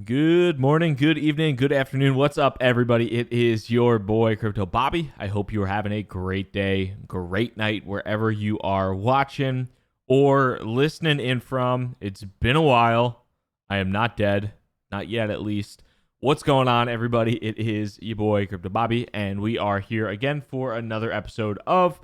Good morning, good evening, good afternoon. What's up, everybody? It is your boy, Crypto Bobby. I hope you are having a great day, great night, wherever you are watching or listening in from. It's been a while. I am not dead, not yet at least. What's going on, everybody? It is your boy, Crypto Bobby, and we are here again for another episode of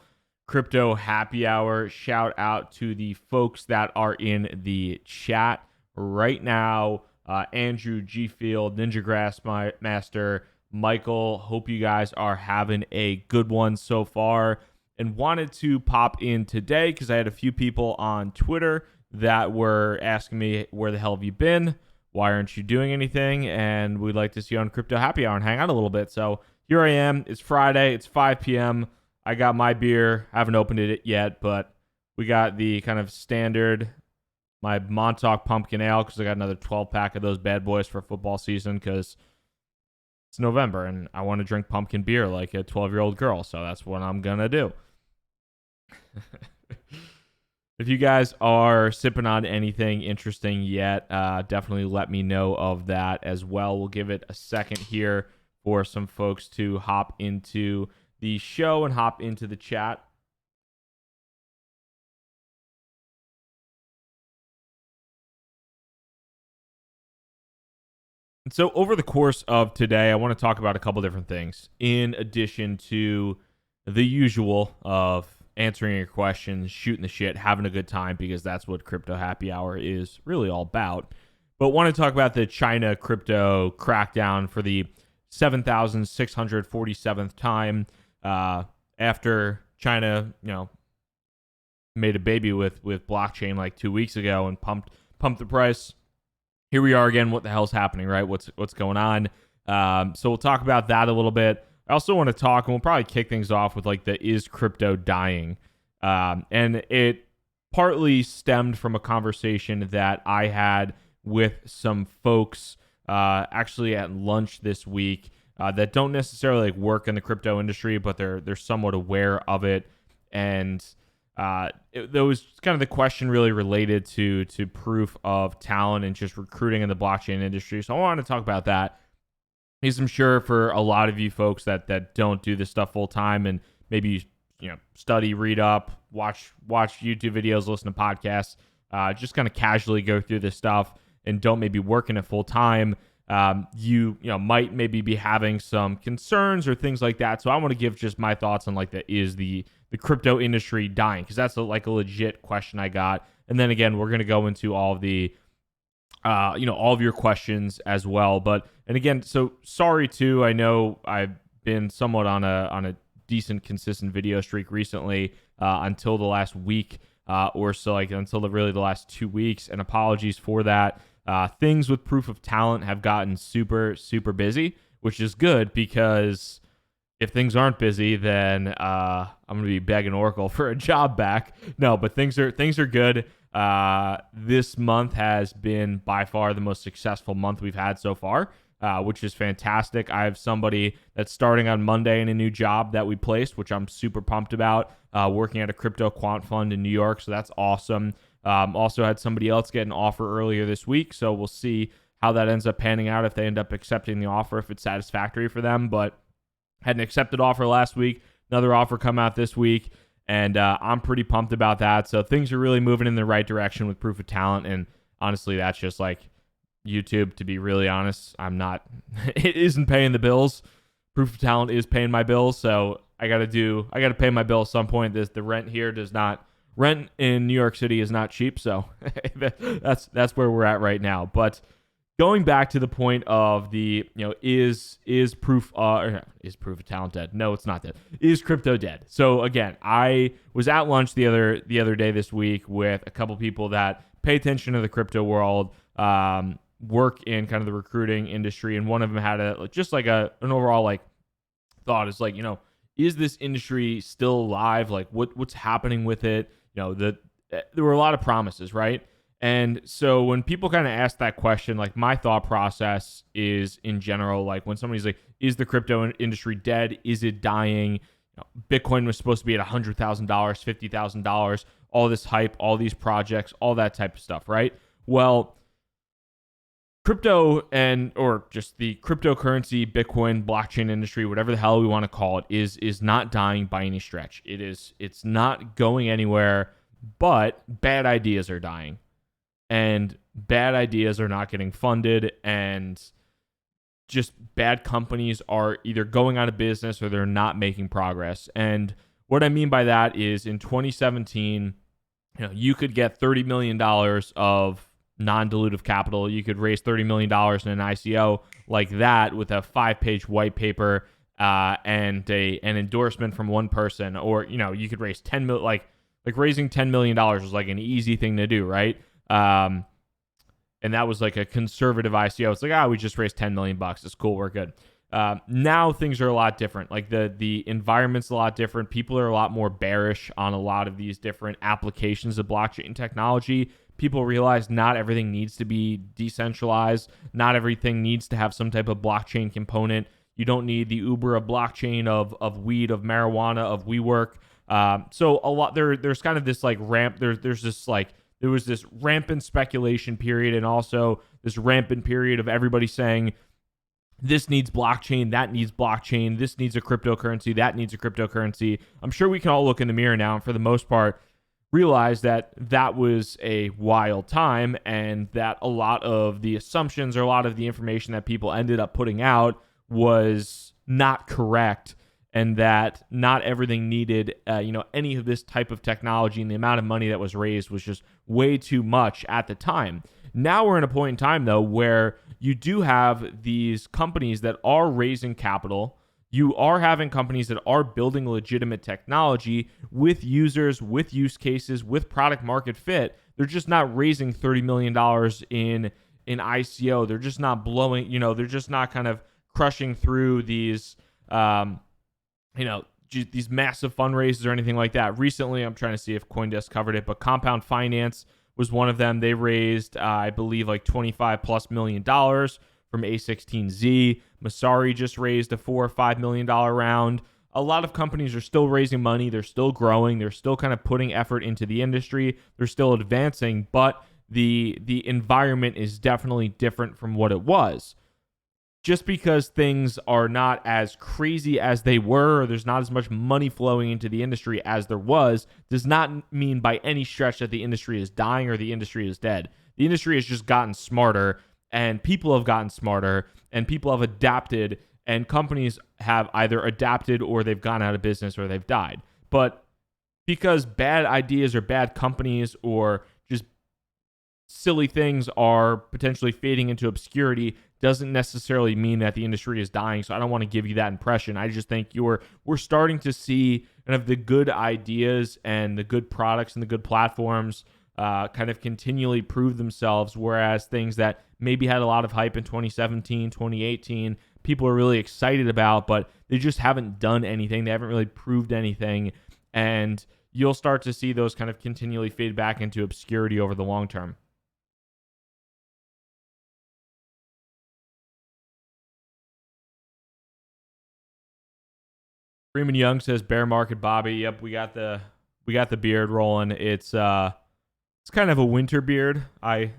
Crypto Happy Hour. Shout out to the folks that are in the chat right now. Andrew G Field, Ninja Grassmaster, Michael. Hope you guys are having a good one so far. And wanted to pop in today because I had a few people on Twitter that were asking me, where the hell have you been? Why aren't you doing anything? And we'd like to see you on Crypto Happy Hour and hang out a little bit. So here I am. It's Friday. It's 5 p.m. I got my beer. I haven't opened it yet, but we got the kind of standard my Montauk Pumpkin Ale because I got another 12-pack of those bad boys for football season because it's November and I want to drink pumpkin beer like a 12-year-old girl, so that's what I'm going to do. If you guys are sipping on anything interesting yet, definitely let me know of that as well. We'll give it a second here for some folks to hop into the show and hop into the chat. And so over the course of today, I want to talk about a couple different things in addition to the usual of answering your questions, shooting the shit, having a good time, because that's what Crypto Happy Hour is really all about. But want to talk about the China crypto crackdown for the 7,647th time after China, made a baby with blockchain like 2 weeks ago and pumped the price. Here we are again. What the hell's happening, right? What's going on? So we'll talk about that a little bit. I also want to talk, and we'll probably kick things off with like the is crypto dying? And it partly stemmed from a conversation that I had with some folks actually at lunch this week that don't necessarily like work in the crypto industry, but they're somewhat aware of it. And there was kind of the question really related to proof of talent and just recruiting in the blockchain industry. So I wanted to talk about that because I'm sure for a lot of you folks that don't do this stuff full time and maybe study, read up, watch YouTube videos, listen to podcasts, just kind of casually go through this stuff and don't maybe work in it full time. You might maybe be having some concerns or things like that. So I want to give just my thoughts on like the crypto industry dying, because that's a legit question I got. And then again, we're going to go into all of the all of your questions as well. And again, so sorry too. I know I've been somewhat on a decent consistent video streak recently until the last week or so, until the last 2 weeks, and apologies for that. Things with proof of talent have gotten super, super busy, which is good because if things aren't busy, then I'm going to be begging Oracle for a job back. No, but things are good. This month has been by far the most successful month we've had so far, which is fantastic. I have somebody that's starting on Monday in a new job that we placed, which I'm super pumped about, working at a crypto quant fund in New York. So that's awesome. Also had somebody else get an offer earlier this week. So we'll see how that ends up panning out, if they end up accepting the offer, if it's satisfactory for them. But had an accepted offer last week, another offer come out this week, and I'm pretty pumped about that. So things are really moving in the right direction with proof of talent. And honestly, that's just like YouTube, to be really honest. It isn't paying the bills. Proof of talent is paying my bills. So I got to pay my bill at some point. The rent in New York City is not cheap. So that's where we're at right now. But going back to the point of the, is proof of talent dead? No, it's not dead. Is crypto dead? So again, I was at lunch the other day this week with a couple people that pay attention to the crypto world, work in kind of the recruiting industry, and one of them had an overall thought is is this industry still alive? Like what's happening with it? There were a lot of promises, right? And so when people kind of ask that question, my thought process is in general, when somebody's like, is the crypto industry dead? Is it dying? Bitcoin was supposed to be at $100,000, $50,000, all this hype, all these projects, all that type of stuff, right? Well, crypto or just the cryptocurrency, Bitcoin, blockchain industry, whatever the hell we want to call it, is not dying by any stretch. It's not going anywhere, but bad ideas are dying. And bad ideas are not getting funded, and just bad companies are either going out of business or they're not making progress. And what I mean by that is in 2017, you could get $30 million of non-dilutive capital. You could raise $30 million in an ICO like that with a 5-page white paper and an endorsement from one person. Or, you could raise 10 million, like raising $10 million was like an easy thing to do, right? And that was like a conservative ICO. It's like, we just raised $10 million. It's cool. We're good. Now things are a lot different. Like the environment's a lot different. People are a lot more bearish on a lot of these different applications of blockchain technology. People realize not everything needs to be decentralized. Not everything needs to have some type of blockchain component. You don't need the Uber of blockchain of weed, of marijuana, of WeWork. So a lot there's kind of this like ramp. There was this rampant speculation period, and also this rampant period of everybody saying this needs blockchain, that needs blockchain, this needs a cryptocurrency, that needs a cryptocurrency. I'm sure we can all look in the mirror now and for the most part realize that that was a wild time, and that a lot of the assumptions or a lot of the information that people ended up putting out was not correct, and that not everything needed, any of this type of technology, and the amount of money that was raised was just way too much at the time. Now we're in a point in time, though, where you do have these companies that are raising capital. You are having companies that are building legitimate technology with users, with use cases, with product market fit. They're just not raising $30 million in ICO. They're just not blowing, they're just not kind of crushing through these these massive fundraisers or anything like that. Recently, I'm trying to see if CoinDesk covered it, but Compound Finance was one of them. They raised, I believe, like $25+ million from A16Z. Masari just raised a $4 or $5 million round. A lot of companies are still raising money. They're still growing. They're still kind of putting effort into the industry. They're still advancing, but the environment is definitely different from what it was. Just because things are not as crazy as they were, or there's not as much money flowing into the industry as there was, does not mean by any stretch that the industry is dying or the industry is dead. The industry has just gotten smarter, and people have gotten smarter, and people have adapted, and companies have either adapted or they've gone out of business or they've died. But because bad ideas or bad companies or just silly things are potentially fading into obscurity doesn't necessarily mean that the industry is dying. So I don't want to give you that impression. I just think we're starting to see kind of the good ideas and the good products and the good platforms kind of continually prove themselves, whereas things that maybe had a lot of hype in 2017, 2018, people are really excited about, but they just haven't done anything. They haven't really proved anything. And you'll start to see those kind of continually fade back into obscurity over the long term. Freeman Young says bear market Bobby. Yep, we got the beard rolling. It's kind of a winter beard. I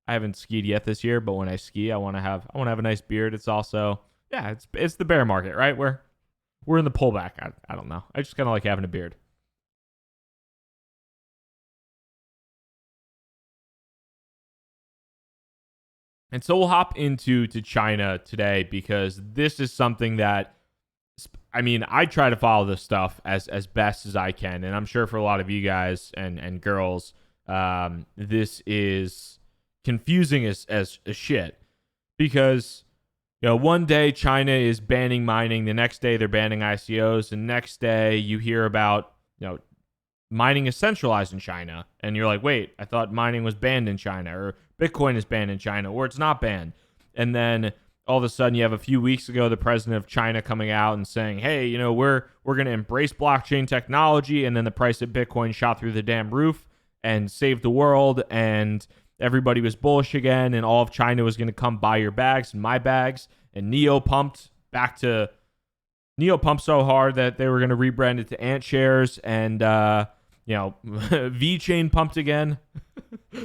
haven't skied yet this year, but when I ski, I want to have a nice beard. It's also it's the bear market, right? We're in the pullback. I don't know. I just kind of like having a beard. And so we'll hop into China today, because this is something that, I try to follow this stuff as best as I can, and I'm sure for a lot of you guys and girls, this is confusing as shit, because one day China is banning mining, the next day they're banning ICOs, and next day you hear about mining is centralized in China, and you're like, wait, I thought mining was banned in China, or Bitcoin is banned in China, or it's not banned. And then all of a sudden you have a few weeks ago the president of China coming out and saying, hey, we're going to embrace blockchain technology, and then the price of Bitcoin shot through the damn roof and saved the world, and everybody was bullish again, and all of China was going to come buy your bags and my bags, and Neo pumped so hard that they were going to rebrand it to Ant Shares, and VeChain pumped again.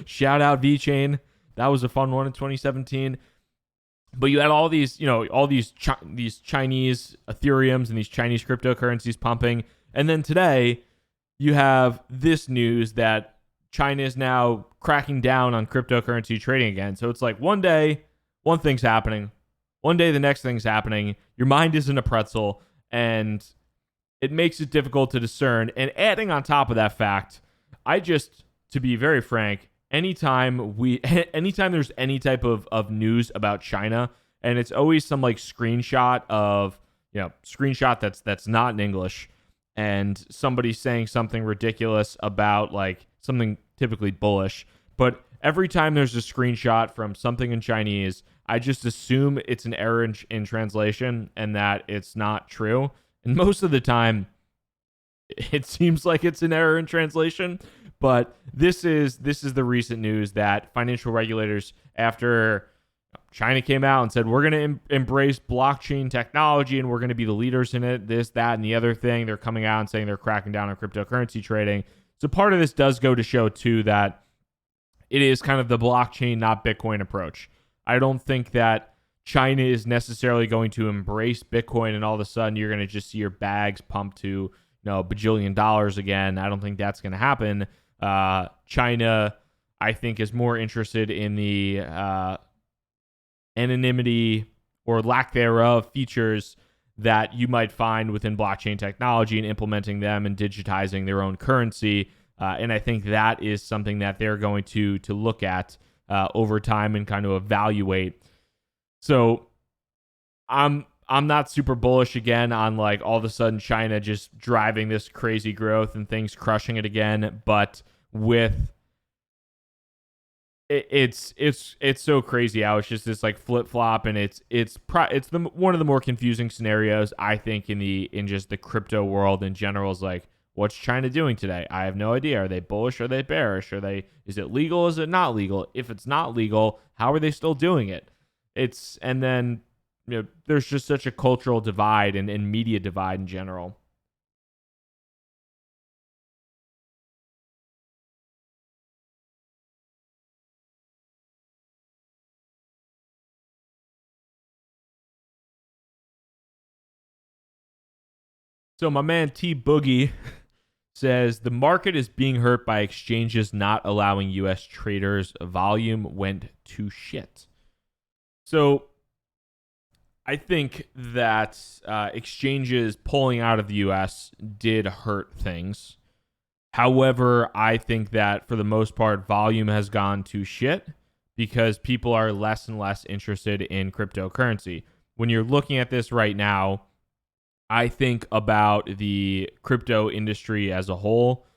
Shout out VeChain. That was a fun one in 2017. But you had all these, these Chinese Ethereums and these Chinese cryptocurrencies pumping. And then today, you have this news that China is now cracking down on cryptocurrency trading again. So it's like one day, one thing's happening. One day, the next thing's happening. Your mind isn't a pretzel. And it makes it difficult to discern. And adding on top of that fact, to be very frank, anytime there's any type of news about China, and it's always some like screenshot that's not in English, and somebody saying something ridiculous about like something typically bullish. But every time there's a screenshot from something in Chinese, I just assume it's an error in translation and that it's not true. And most of the time, it seems like it's an error in translation. But this is the recent news that financial regulators, after China came out and said, we're going to embrace blockchain technology and we're going to be the leaders in it, this, that, and the other thing, they're coming out and saying they're cracking down on cryptocurrency trading. So part of this does go to show, too, that it is kind of the blockchain, not Bitcoin approach. I don't think that China is necessarily going to embrace Bitcoin and all of a sudden you're going to just see your bags pumped to $1 bajillion again. I don't think that's going to happen. China, I think, is more interested in the anonymity or lack thereof features that you might find within blockchain technology and implementing them and digitizing their own currency. And I think that is something that they're going to look at over time and kind of evaluate. So I'm not super bullish again on like all of a sudden China just driving this crazy growth and things crushing it again. But with it's so crazy how it's just this like flip flop, and it's one of the more confusing scenarios I think in just the crypto world in general. Is like, what's China doing today? I have no idea. Are they bullish? Are they bearish? Is it legal? Is it not legal? If it's not legal, how are they still doing it? And then there's just such a cultural divide and media divide in general. So my man T Boogie says the market is being hurt by exchanges not allowing U.S. traders. Volume went to shit. So I think that exchanges pulling out of the U.S. did hurt things. However, I think that for the most part, volume has gone to shit because people are less and less interested in cryptocurrency. When you're looking at this right now, I think about the crypto industry as a whole,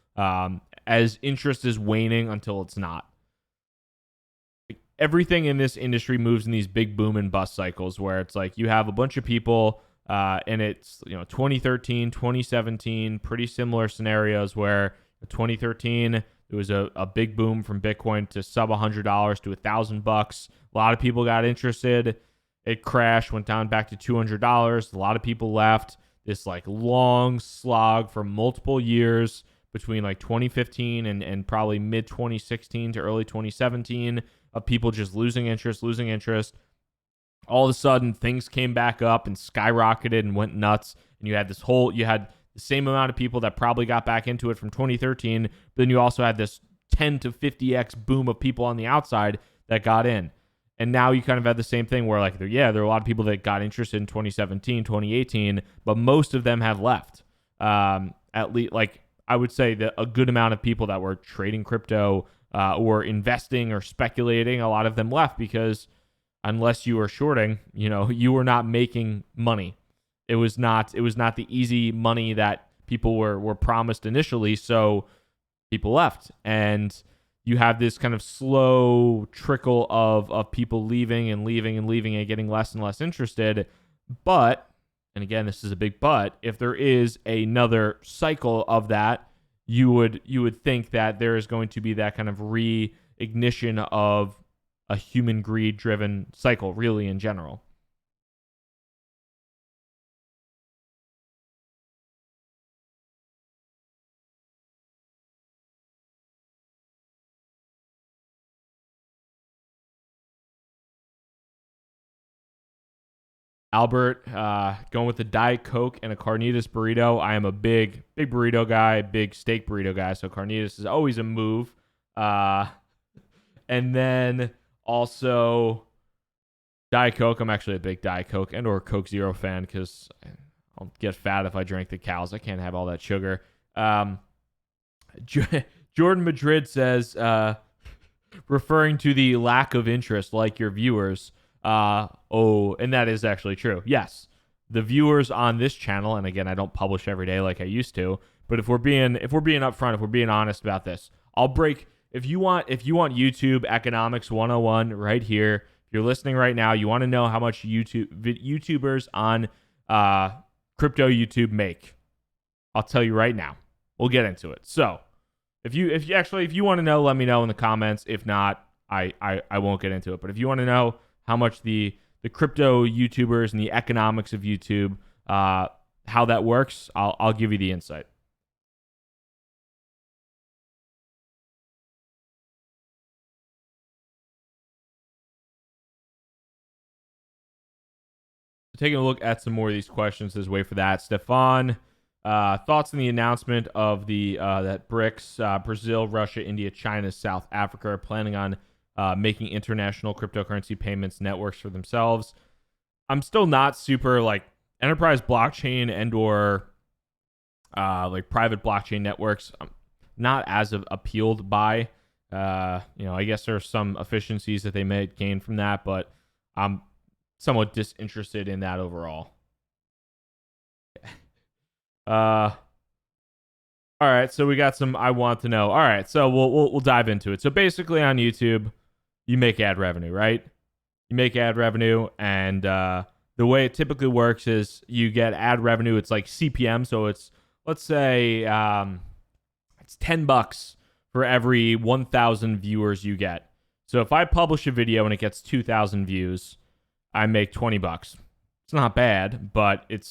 as interest is waning until it's not. Everything in this industry moves in these big boom and bust cycles where it's like you have a bunch of people and it's 2013, 2017, pretty similar scenarios where 2013 there was a big boom from Bitcoin to sub $100 to $1,000. A lot of people got interested. It crashed, went down back to $200. A lot of people left. This like long slog for multiple years between like 2015 and probably mid 2016 to early 2017 of people just losing interest. All of a sudden, things came back up and skyrocketed and went nuts. And you had the same amount of people that probably got back into it from 2013. But then you also had this 10 to 50x boom of people on the outside that got in. And now you kind of have the same thing where like, there are a lot of people that got interested in 2017, 2018, but most of them have left. At least, like, I would say that a good amount of people that were trading crypto or investing or speculating, a lot of them left because unless you were shorting, you were not making money. It was not the easy money that people were promised initially. So people left, and you have this kind of slow trickle of people leaving and getting less and less interested. But, and again, this is a big but, if there is another cycle of that, you would think that there is going to be that kind of re-ignition of a human greed driven cycle, really, in general. Albert, going with the Diet Coke and a carnitas burrito. I am a big burrito guy, big steak burrito guy, so carnitas is always a move. And then also Diet Coke. I'm actually a big Diet Coke and or Coke Zero fan because I'll get fat if I drink the cows. I can't have all that sugar. Jordan Madrid says, referring to the lack of interest, like your viewers. And that is actually true. Yes, the viewers on this channel, and again, I don't publish every day like I used to. But if we're being upfront, if we're being honest about this, I'll break. If you want YouTube economics 101 right here. If you're listening right now, you want to know how much YouTubers on crypto YouTube make. I'll tell you right now. We'll get into it. So, if you want to know, let me know in the comments. If not, I won't get into it. But if you want to know how much the crypto YouTubers and the economics of YouTube, how that works, I'll give you the insight. Taking a look at some more of these questions. There's wait for that. Stefan, thoughts on the announcement of the that BRICS, Brazil, Russia, India, China, South Africa are planning on making international cryptocurrency payments networks for themselves. I'm still not super like enterprise blockchain and or like private blockchain networks. I'm not as appealed by. I guess there are some efficiencies that they may gain from that, but I'm somewhat disinterested in that overall. All right, so we got some I want to know. All right, so we'll dive into it. So basically on YouTube, you make ad revenue, right? You make ad revenue, and the way it typically works is you get ad revenue. It's like CPM, so it's, let's say it's $10 for every 1,000 viewers you get. So if I publish a video and it gets 2,000 views, I make $20. It's not bad, but it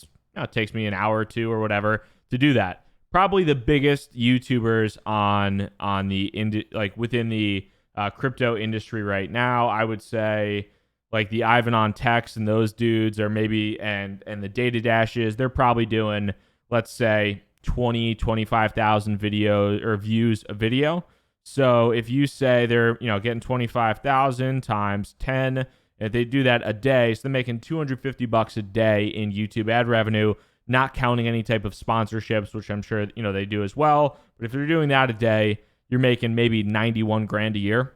takes me an hour or two or whatever to do that. Probably the biggest YouTubers on the within the crypto industry right now, I would say, like the Ivan on Techs and those dudes are maybe, and the Data Dashes, they're probably doing, let's say, 25,000 videos or views a video. So if you say they're getting 25,000 times 10. If they do that a day, so they're making $250 a day in YouTube ad revenue, not counting any type of sponsorships, which I'm sure they do as well. But if they're doing that a day, you're making maybe 91 grand a year,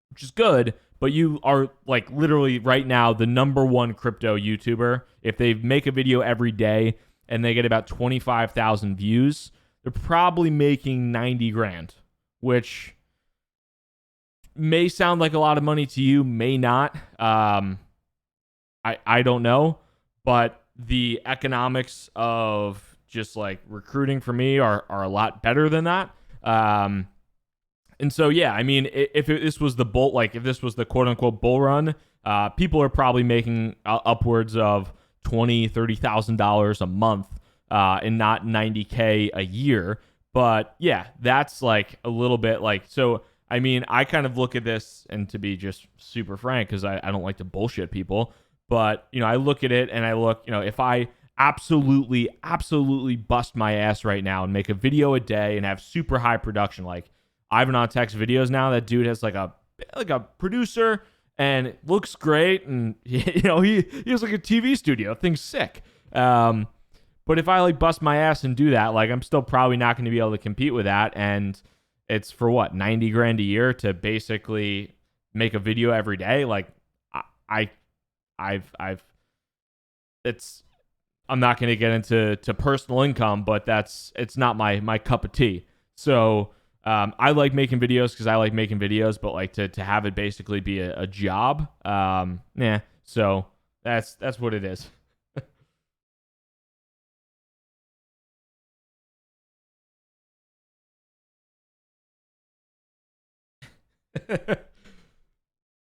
which is good. But you are like literally right now the number one crypto YouTuber. If they make a video every day and they get about 25,000 views, they're probably making 90 grand, which may sound like a lot of money to you, may not. I don't know, but the economics of just like recruiting for me are a lot better than that. And so yeah, I mean, if this was the quote unquote bull run, people are probably making upwards of $20,000-$30,000 a month, and not 90K a year. But yeah, that's like a little bit like so. I mean, I kind of look at this, and to be just super frank, because I don't like to bullshit people, but, I look at it and I look, if I absolutely bust my ass right now and make a video a day and have super high production, like Ivan on Tech's videos now, that dude has like a producer and it looks great, and, he has like a TV studio. Thing's sick. But if I like bust my ass and do that, like I'm still probably not going to be able to compete with that, and it's for what, 90 grand a year to basically make a video every day. Like I'm not going to get into personal income, but it's not my cup of tea. So I like making videos because I like making videos, but like to have it basically be a job, so that's what it is.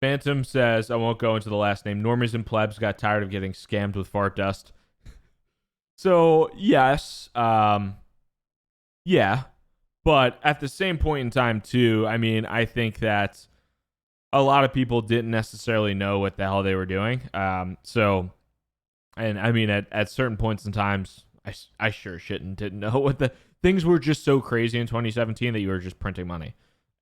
Phantom says, I won't go into the last name. Normies and plebs got tired of getting scammed with fart dust. So, yes. Yeah. But at the same point in time, too, I mean, I think that a lot of people didn't necessarily know what the hell they were doing. So And I mean, at certain points in times, I sure shouldn't didn't know what the things were just so crazy in 2017 that you were just printing money.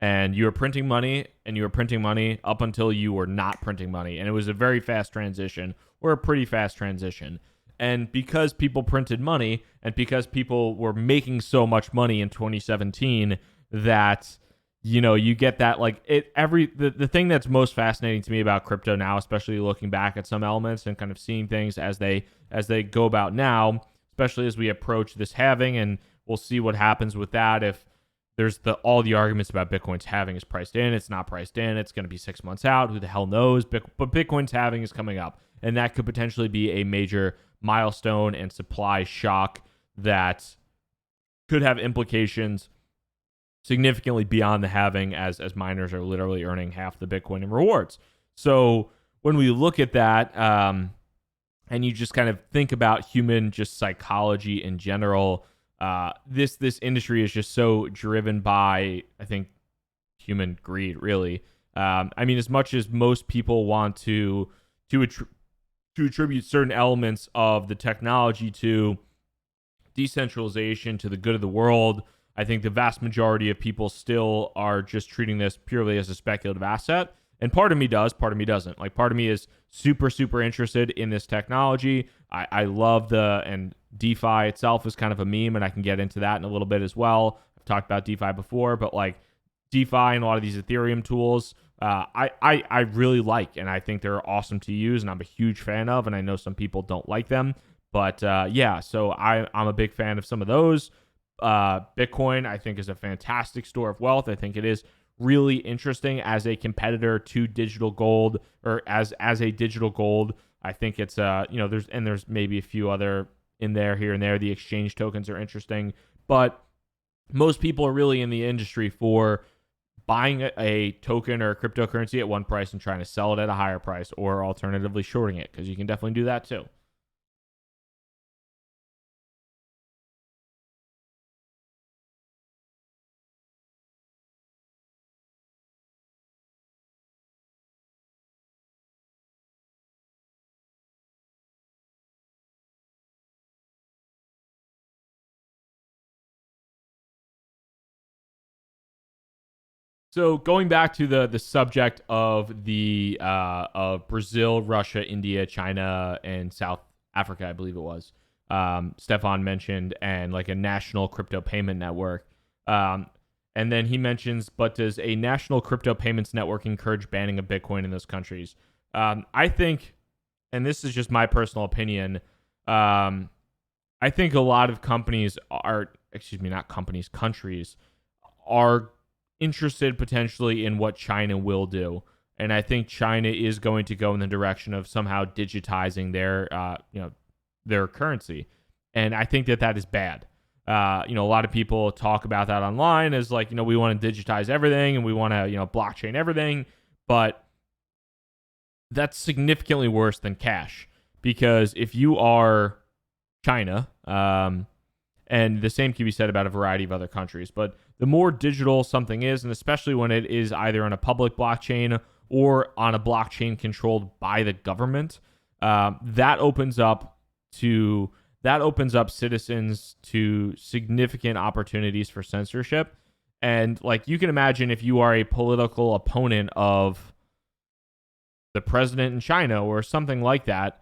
And you were printing money and you were printing money up until you were not printing money. And it was a very fast transition or a pretty fast transition. And because people printed money and because people were making so much money in 2017 that you get that like the thing that's most fascinating to me about crypto now, especially looking back at some elements and kind of seeing things as they go about now, especially as we approach this halving, and we'll see what happens with that. If there's all the arguments about Bitcoin's halving is priced in, it's not priced in, it's going to be 6 months out, who the hell knows, but Bitcoin's halving is coming up, and that could potentially be a major milestone and supply shock that could have implications significantly beyond the halving, as miners are literally earning half the Bitcoin in rewards. So when we look at that, and you just kind of think about human just psychology in general, this industry is just so driven by, I think, human greed, really. I mean, as much as most people want to attribute certain elements of the technology to decentralization, to the good of the world, I think the vast majority of people still are just treating this purely as a speculative asset. And part of me does, part of me doesn't. Like, part of me is super, super interested in this technology. I love and DeFi itself is kind of a meme, and I can get into that in a little bit as well. I've talked about DeFi before, but like DeFi and a lot of these Ethereum tools, I really like, and I think they're awesome to use, and I'm a huge fan of, and I know some people don't like them. But yeah, so I'm a big fan of some of those. Bitcoin, I think, is a fantastic store of wealth. I think it is really interesting as a competitor to digital gold, or as a digital gold. I think it's there's maybe a few other in there here and there. The exchange tokens are interesting, but most people are really in the industry for buying a token or a cryptocurrency at one price and trying to sell it at a higher price, or alternatively shorting it, because you can definitely do that too. So going back to the subject of the of Brazil, Russia, India, China, and South Africa, I believe it was. Stefan mentioned, and like a national crypto payment network. Um, and then he mentions, but does a national crypto payments network encourage banning of Bitcoin in those countries? I think, and this is just my personal opinion, I think a lot of companies are, excuse me, not companies, countries are interested potentially in what China will do. And I think China is going to go in the direction of somehow digitizing their currency. And I think that is bad. A lot of people talk about that online as like, we want to digitize everything and we want to, blockchain everything. But that's significantly worse than cash, because if you are China, and the same can be said about a variety of other countries, but the more digital something is, and especially when it is either on a public blockchain or on a blockchain controlled by the government, that opens up citizens to significant opportunities for censorship. And like, you can imagine, if you are a political opponent of the president in China or something like that,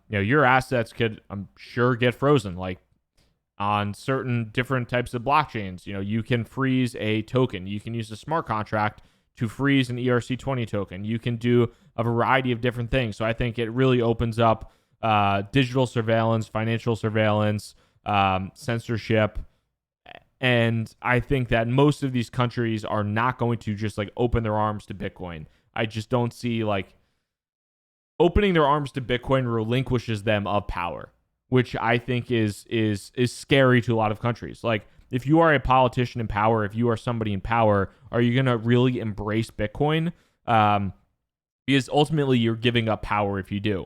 your assets could, I'm sure, get frozen. Like, on certain different types of blockchains, you can freeze a token. You can use a smart contract to freeze an ERC20 token. You can do a variety of different things. So I think it really opens up digital surveillance, financial surveillance, censorship. And I think that most of these countries are not going to just like open their arms to Bitcoin. I just don't see like opening their arms to Bitcoin relinquishes them of power, which I think is scary to a lot of countries. Like, if you are a politician in power, if you are somebody in power, are you going to really embrace Bitcoin? Because ultimately you're giving up power if you do.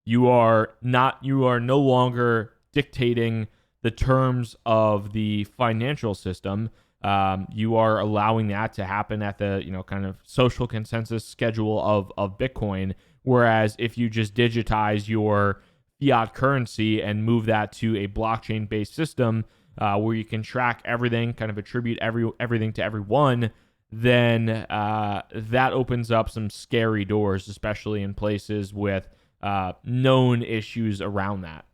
You are no longer dictating the terms of the financial system. You are allowing that to happen at the, kind of social consensus schedule of Bitcoin. Whereas if you just digitize your fiat currency and move that to a blockchain based system where you can track everything, kind of attribute everything to everyone, then that opens up some scary doors, especially in places with known issues around that.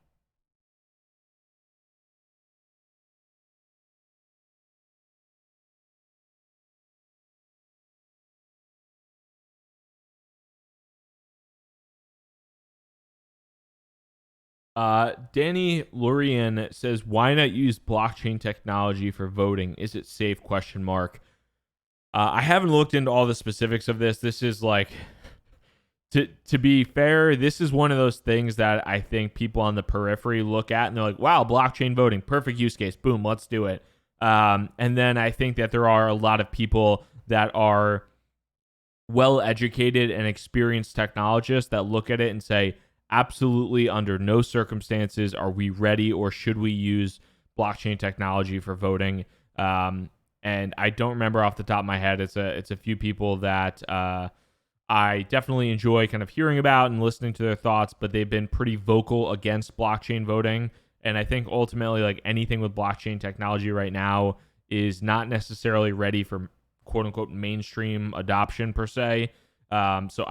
Danny Lurian says, "Why not use blockchain technology for voting? Is it safe?" Question mark. I haven't looked into all the specifics of this. This is like, to be fair, this is one of those things that I think people on the periphery look at and they're like, "Wow, blockchain voting, perfect use case. Boom, let's do it." And then I think that there are a lot of people that are well educated and experienced technologists that look at it and say, absolutely under no circumstances are we ready or should we use blockchain technology for voting. And I don't remember off the top of my head. It's a few people that I definitely enjoy kind of hearing about and listening to their thoughts, but they've been pretty vocal against blockchain voting. And I think ultimately, like anything with blockchain technology right now is not necessarily ready for quote unquote mainstream adoption per se. So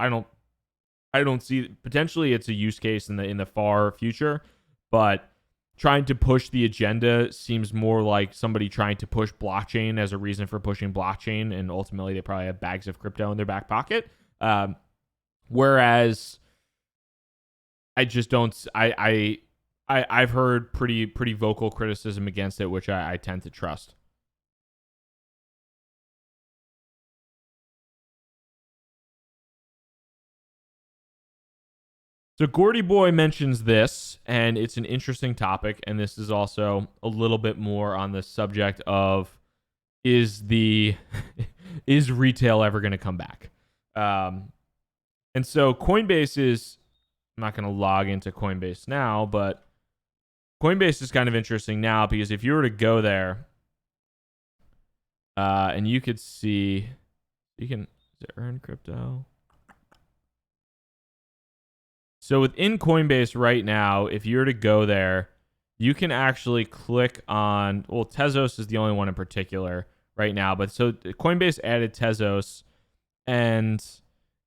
I don't see, potentially it's a use case in the far future, but trying to push the agenda seems more like somebody trying to push blockchain as a reason for pushing blockchain, and ultimately they probably have bags of crypto in their back pocket. Whereas I just don't. I've heard pretty vocal criticism against it, which I tend to trust. So Gordy Boy mentions this, and it's an interesting topic, and this is also a little bit more on the subject of is retail ever going to come back? And so Coinbase is, I'm not going to log into Coinbase now, but Coinbase is kind of interesting now because if you were to go there, and you could see, is it earn crypto? So within Coinbase right now, if you were to go there, you can actually click on, well, Tezos is the only one in particular right now, but so Coinbase added Tezos, and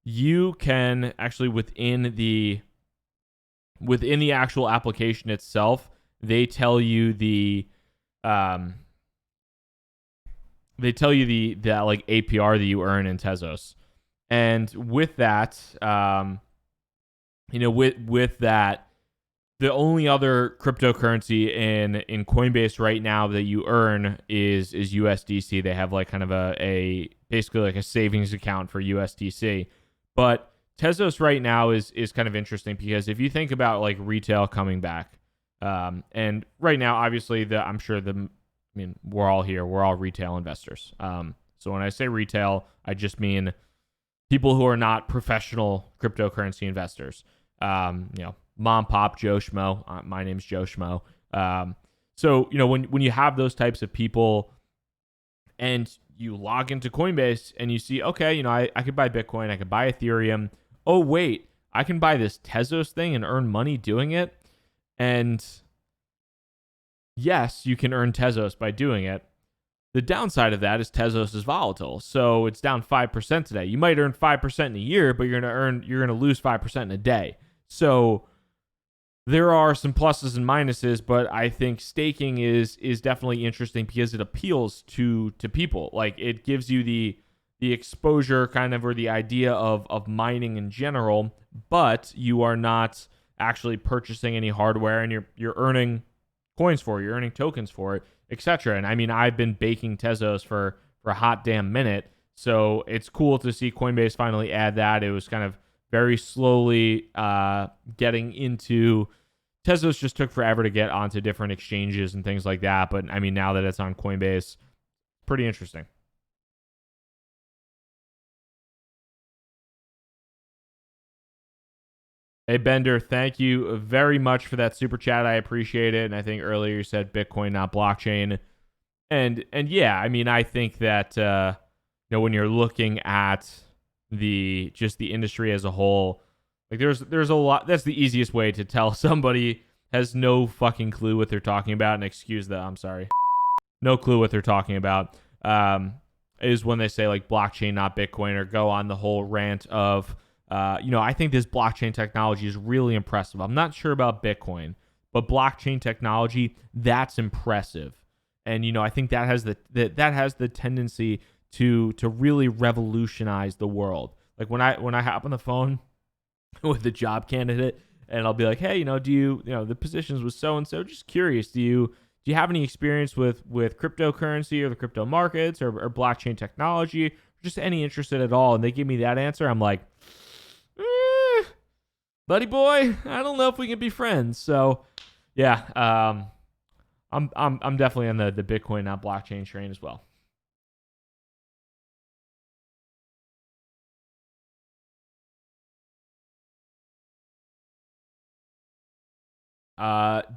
you can actually within the actual application itself, they tell you the like APR that you earn in Tezos. And with that, with that, the only other cryptocurrency in Coinbase right now that you earn is USDC. They have like kind of a basically like a savings account for USDC. But Tezos right now is kind of interesting because if you think about like retail coming back, and right now obviously we're all here, we're all retail investors. So when I say retail, I just mean people who are not professional cryptocurrency investors. Mom, pop, Joe Schmo. My name's Joe Schmo. So when you have those types of people, and you log into Coinbase and you see, okay, I could buy Bitcoin, I could buy Ethereum. Oh wait, I can buy this Tezos thing and earn money doing it. And yes, you can earn Tezos by doing it. The downside of that is Tezos is volatile, so it's down 5% today. You might earn 5% in a year, but you're gonna lose 5% in a day. So there are some pluses and minuses, but I think staking is definitely interesting because it appeals to people. Like it gives you the exposure kind of, or the idea of mining in general, but you are not actually purchasing any hardware, and you're earning coins for it, you're earning tokens for it, etc. And I mean, I've been baking Tezos for a hot damn minute, so it's cool to see Coinbase finally add that. It was kind of very slowly getting into. Tezos just took forever to get onto different exchanges and things like that, but I mean, now that it's on Coinbase, pretty interesting. Hey Bender, thank you very much for that super chat. I appreciate it. And I think earlier you said Bitcoin, not blockchain. And yeah, I mean, I think that when you're looking at the industry as a whole, Like there's a lot. That's the easiest way to tell somebody has no fucking clue what they're talking about. And excuse that, I'm sorry, no clue what they're talking about. Is when they say like blockchain, not Bitcoin, or go on the whole rant of, I think this blockchain technology is really impressive. I'm not sure about Bitcoin, but blockchain technology, that's impressive. And I think that has the tendency to really revolutionize the world. Like when I hop on the phone with a job candidate and I'll be like, hey, do you, the positions with so and so, just curious, do you have any experience with cryptocurrency or the crypto markets or blockchain technology, or just any interest in it at all? And they give me that answer. I'm like, buddy boy, I don't know if we can be friends. So yeah, I'm definitely on the Bitcoin, not blockchain train as well.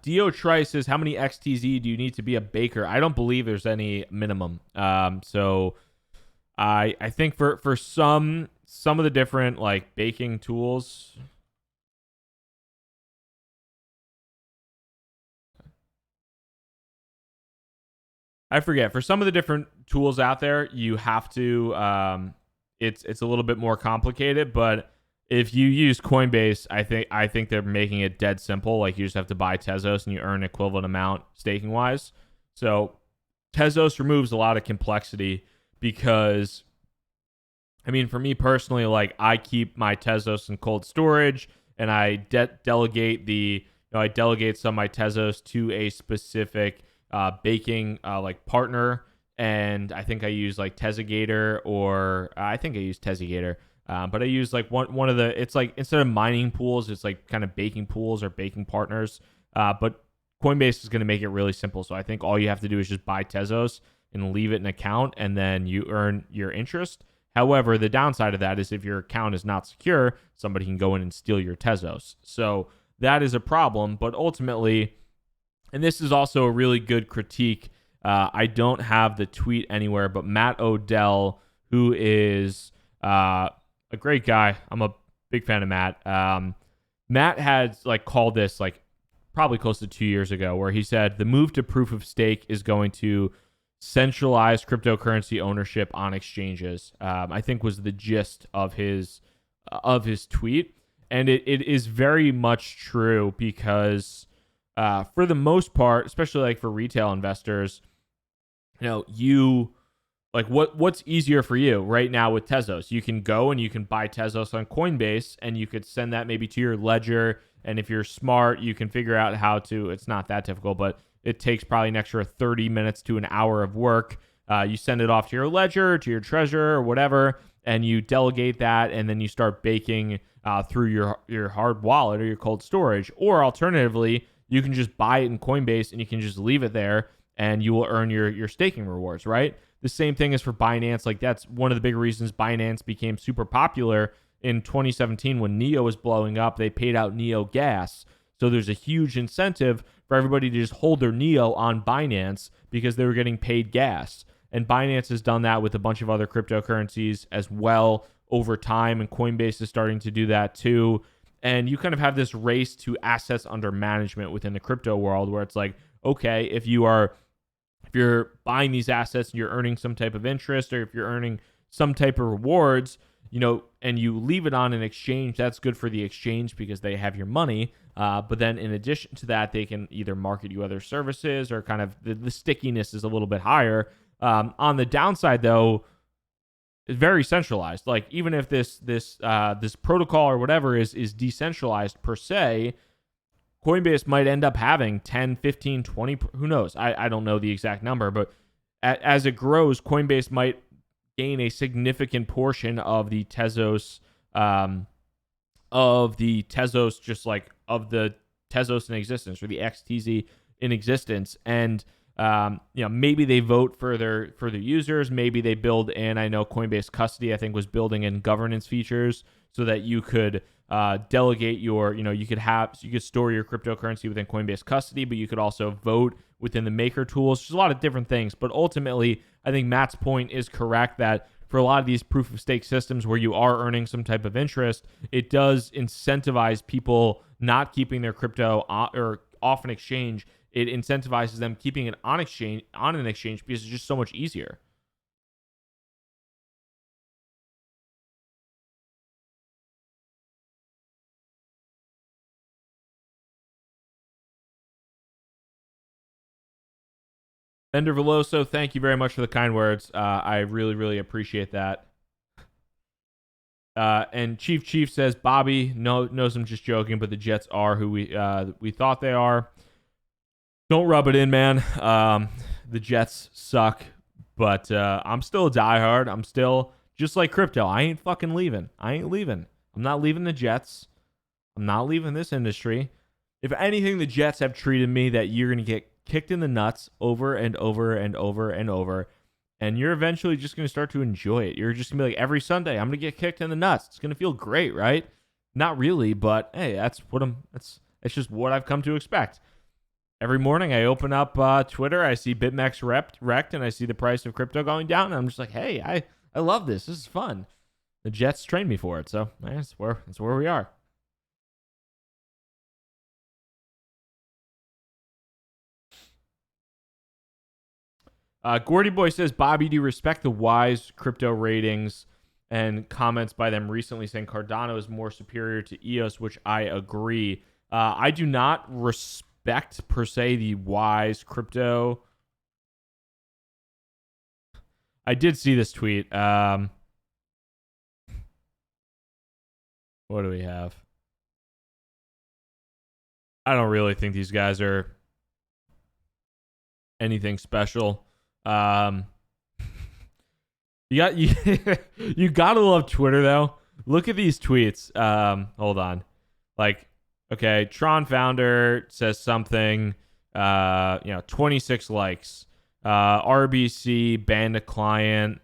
Dio Trice says, how many XTZ do you need to be a baker? I don't believe there's any minimum. So I think for some of the different like baking tools. I forget. For some of the different tools out there, you have to it's a little bit more complicated, but if you use Coinbase, I think they're making it dead simple. Like you just have to buy Tezos and you earn equivalent amount staking wise. So Tezos removes a lot of complexity because, I mean, for me personally, like I keep my Tezos in cold storage and I delegate I delegate some of my Tezos to a specific baking like partner. And I think I use like Tezigator, or I think I use Tezigator. But I use like one of the, it's like instead of mining pools, it's like kind of baking pools or baking partners. But Coinbase is going to make it really simple. So I think all you have to do is just buy Tezos and leave it in an account, and then you earn your interest. However, the downside of that is if your account is not secure, somebody can go in and steal your Tezos. So that is a problem. But ultimately, and this is also a really good critique, I don't have the tweet anywhere, but Matt Odell, who is a great guy. I'm a big fan of Matt. Matt had like called this like probably close to 2 years ago, where he said the move to proof of stake is going to centralize cryptocurrency ownership on exchanges. I think was the gist of his tweet, and it is very much true because for the most part, especially like for retail investors, you like what's easier for you right now with Tezos? You can go and you can buy Tezos on Coinbase, and you could send that maybe to your ledger. And if you're smart, you can figure out how to. It's not that difficult, but it takes probably an extra 30 minutes to an hour of work. You send it off to your ledger, to your treasurer, or whatever, and you delegate that, and then you start baking through your hard wallet or your cold storage. Or alternatively, you can just buy it in Coinbase and you can just leave it there, and you will earn your staking rewards, right? The same thing is for Binance. Like that's one of the big reasons Binance became super popular in 2017 when Neo was blowing up. They paid out Neo gas. So there's a huge incentive for everybody to just hold their Neo on Binance because they were getting paid gas. And Binance has done that with a bunch of other cryptocurrencies as well over time, and Coinbase is starting to do that too. And you kind of have this race to assets under management within the crypto world where it's like, okay, if you're buying these assets and you're earning some type of interest, or if you're earning some type of rewards, and you leave it on an exchange, that's good for the exchange because they have your money. But then in addition to that, they can either market you other services, or kind of the stickiness is a little bit higher. On the downside, though, it's very centralized. Like even if this protocol or whatever is decentralized per se, Coinbase might end up having 10, 15, 20, who knows? I don't know the exact number, but as it grows, Coinbase might gain a significant portion of the Tezos, just like of the Tezos in existence, or the XTZ in existence. And maybe they vote for their users. Maybe they build in, I know Coinbase Custody, I think, was building in governance features so that you could delegate your, you could store your cryptocurrency within Coinbase Custody, but you could also vote within the Maker tools. There's a lot of different things, but ultimately, I think Matt's point is correct that for a lot of these proof of stake systems where you are earning some type of interest, it does incentivize people not keeping their crypto or off an exchange. It incentivizes them keeping it on an exchange because it's just so much easier. Bender Veloso, thank you very much for the kind words. I really, really appreciate that. And Chief says Bobby knows I'm just joking, but the Jets are who we thought they are. Don't rub it in, man. The Jets suck, but I'm still a diehard. I'm still just like crypto. I ain't fucking leaving. I ain't leaving. I'm not leaving the Jets. I'm not leaving this industry. If anything, the Jets have treated me that you're gonna get kicked in the nuts over and over and over and over. And you're eventually just going to start to enjoy it. You're just going to be like, every Sunday, I'm going to get kicked in the nuts. It's going to feel great, right? Not really, but hey, that's just what I've come to expect. Every morning I open up Twitter, I see BitMEX wrecked, and I see the price of crypto going down, and I'm just like, hey, I love this. This is fun. The Jets trained me for it, so that's where we are. Gordy Boy says, Bobby, do you respect the Wise crypto ratings? And comments by them recently saying Cardano is more superior to EOS, which I agree. I do not respect, per se, the Wise crypto. I did see this tweet. What do we have? I don't really think these guys are anything special. You gotta love Twitter though. Look at these tweets. Hold on. Like, okay, Tron founder says something. 26 likes. RBC banned a client.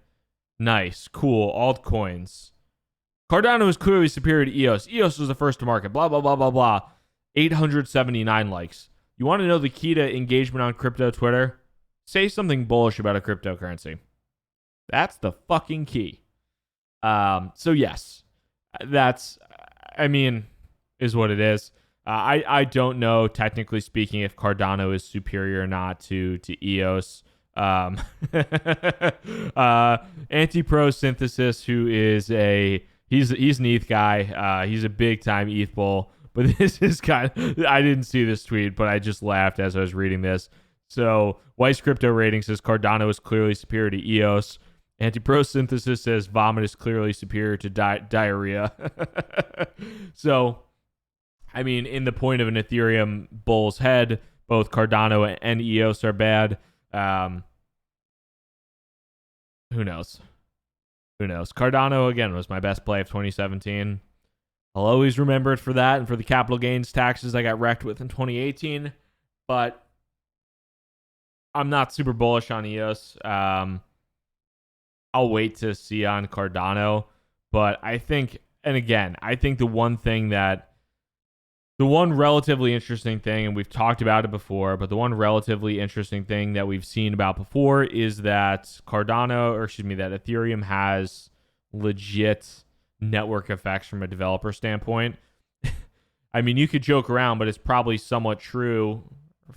Nice, cool. Altcoins. Cardano is clearly superior to EOS. EOS was the first to market. Blah blah blah blah blah. 879 likes. You want to know the key to engagement on crypto Twitter? Say something bullish about a cryptocurrency. That's the fucking key. So yes, is what it is. I don't know, technically speaking, if Cardano is superior or not to EOS. Anti-Pro Synthesis, who is he's an ETH guy. He's a big time ETH bull. But this is I didn't see this tweet, but I just laughed as I was reading this. So, Weiss Crypto Rating says Cardano is clearly superior to EOS. Anti-Pro Synthesis says vomit is clearly superior to diarrhea. So, I mean, in the point of an Ethereum bull's head, both Cardano and EOS are bad. Who knows? Cardano, again, was my best play of 2017. I'll always remember it for that and for the capital gains taxes I got wrecked with in 2018. But I'm not super bullish on EOS. I'll wait to see on Cardano. But I think the one relatively interesting thing, and we've talked about it before, but the one relatively interesting thing that we've seen about before is that that Ethereum has legit network effects from a developer standpoint. I mean, you could joke around, but it's probably somewhat true,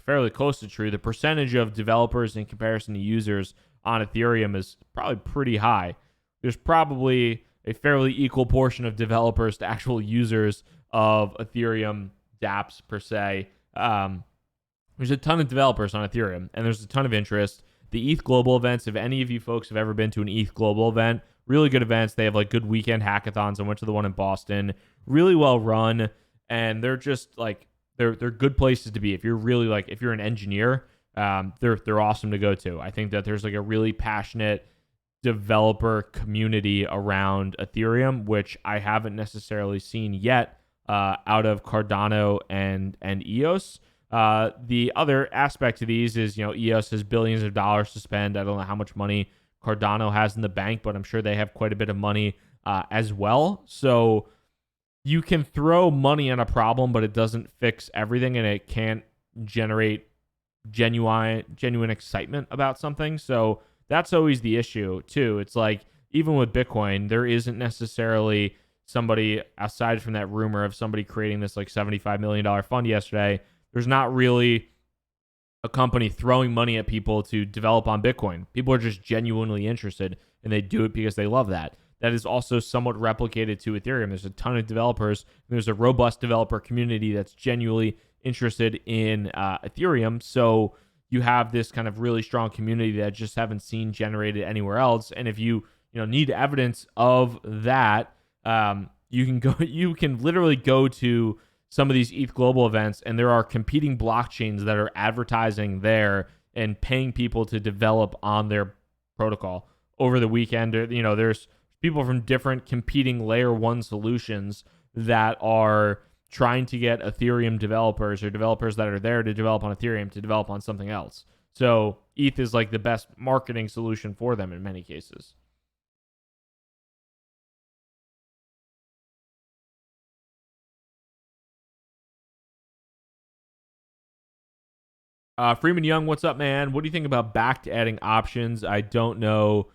fairly close to true. The percentage of developers in comparison to users on Ethereum is probably pretty high. There's probably a fairly equal portion of developers to actual users of Ethereum dApps per se. There's a ton of developers on Ethereum, and there's a ton of interest. The ETH Global events, if any of you folks have ever been to an ETH Global event, really good events. They have like good weekend hackathons. I went to the one in Boston. Really well run, and they're just like they're good places to be. If you're really if you're an engineer, they're awesome to go to. I think that there's like a really passionate developer community around Ethereum, which I haven't necessarily seen yet out of Cardano and EOS. The other aspect to these is, EOS has billions of dollars to spend. I don't know how much money Cardano has in the bank, but I'm sure they have quite a bit of money as well. So you can throw money on a problem, but it doesn't fix everything, and it can't generate genuine excitement about something. So that's always the issue too. It's like even with Bitcoin, there isn't necessarily somebody aside from that rumor of somebody creating this like $75 million fund yesterday. There's not really a company throwing money at people to develop on Bitcoin. People are just genuinely interested and they do it because they love that. That is also somewhat replicated to Ethereum. There's a ton of developers. There's a robust developer community that's genuinely interested in Ethereum. So you have this kind of really strong community that I just haven't seen generated anywhere else. And if you need evidence of that, you can go. You can literally go to some of these ETH Global events, and there are competing blockchains that are advertising there and paying people to develop on their protocol over the weekend. There's people from different competing layer one solutions that are trying to get Ethereum developers or developers that are there to develop on Ethereum to develop on something else. So ETH is like the best marketing solution for them in many cases. Freeman Young, what's up, man? What do you think about backed adding options? I don't know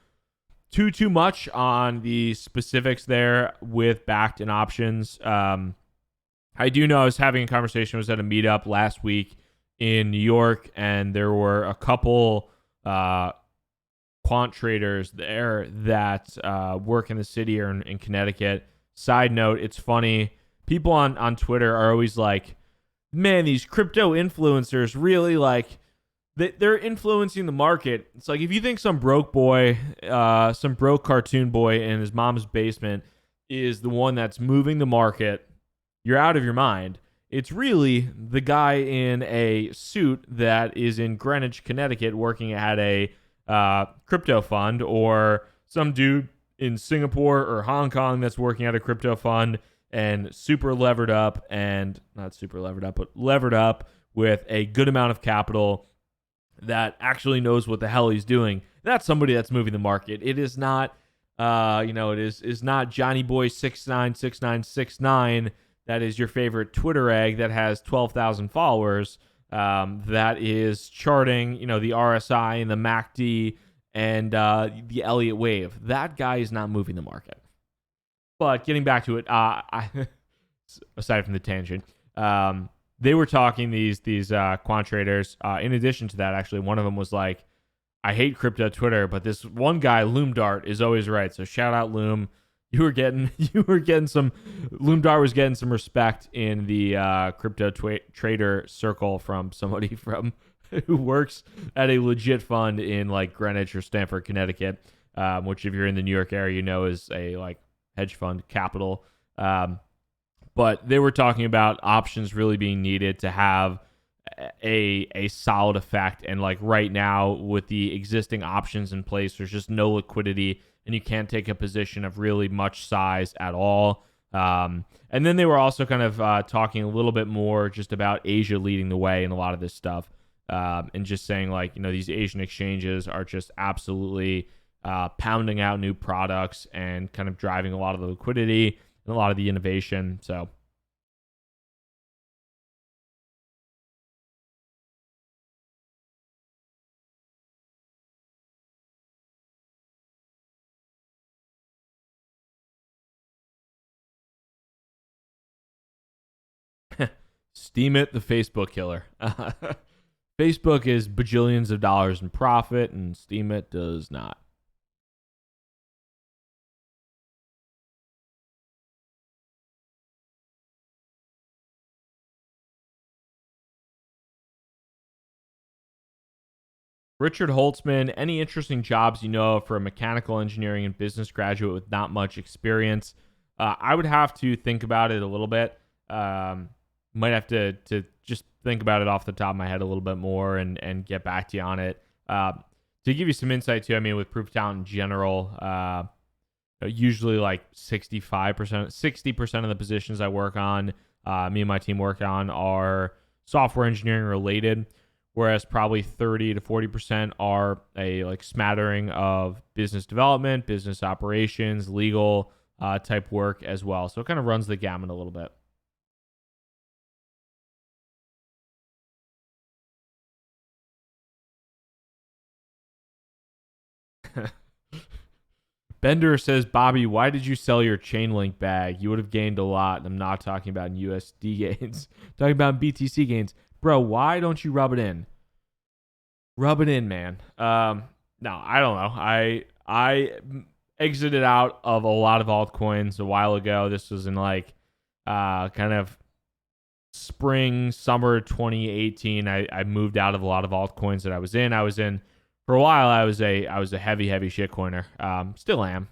too much on the specifics there with backed and options. I do know I was having a conversation. I was at a meetup last week in New York, and there were a couple quant traders there that work in the city or in Connecticut. Side note, it's funny. People on Twitter are always like, man, these crypto influencers really like they're influencing the market. It's like if you think some broke boy, some broke cartoon boy in his mom's basement is the one that's moving the market, you're out of your mind. It's really the guy in a suit that is in Greenwich, Connecticut, working at a crypto fund, or some dude in Singapore or Hong Kong that's working at a crypto fund and super levered up, and not super levered up, but levered up with a good amount of capital that actually knows what the hell he's doing. That's somebody that's moving the market. It is not, it is not Johnny Boy 696969. That is your favorite Twitter egg that has 12,000 followers. That is charting, the RSI and the MACD and the Elliott wave. That guy is not moving the market. But getting back to it, aside from the tangent, they were talking these quant traders. In addition to that, actually, one of them was like, "I hate crypto Twitter, but this one guy, Loom Dart, is always right." So shout out Loom. You were getting some. Loom Dart was getting some respect in the crypto trader circle from somebody from who works at a legit fund in like Greenwich or Stamford, Connecticut, which if you're in the New York area, is a like hedge fund capital. But they were talking about options really being needed to have a solid effect. And like right now with the existing options in place, there's just no liquidity and you can't take a position of really much size at all. And then they were also kind of talking a little bit more just about Asia leading the way in a lot of this stuff. And just saying like, these Asian exchanges are just absolutely pounding out new products and kind of driving a lot of the liquidity and a lot of the innovation. So Steam it, the Facebook killer. Facebook is bajillions of dollars in profit, and Steam it does not. Richard Holtzman, any interesting jobs you know of for a mechanical engineering and business graduate with not much experience? I would have to think about it a little bit. Might have to just think about it off the top of my head a little bit more and get back to you on it. To give you some insight too, I mean, with Proof Talent in general, usually like 60% of the positions I work on, me and my team work on, are software engineering related, whereas probably 30 to 40% are a like smattering of business development, business operations, legal type work as well. So it kind of runs the gamut a little bit. Bender says, Bobby, why did you sell your Chainlink bag? You would have gained a lot. And I'm not talking about in USD gains. I'm talking about BTC gains. Bro, why don't you rub it in? Rub it in, man. No, I don't know. I exited out of a lot of altcoins a while ago. This was in like kind of spring, summer 2018. I moved out of a lot of altcoins that I was in. For a while. I was a heavy shitcoiner. Still am.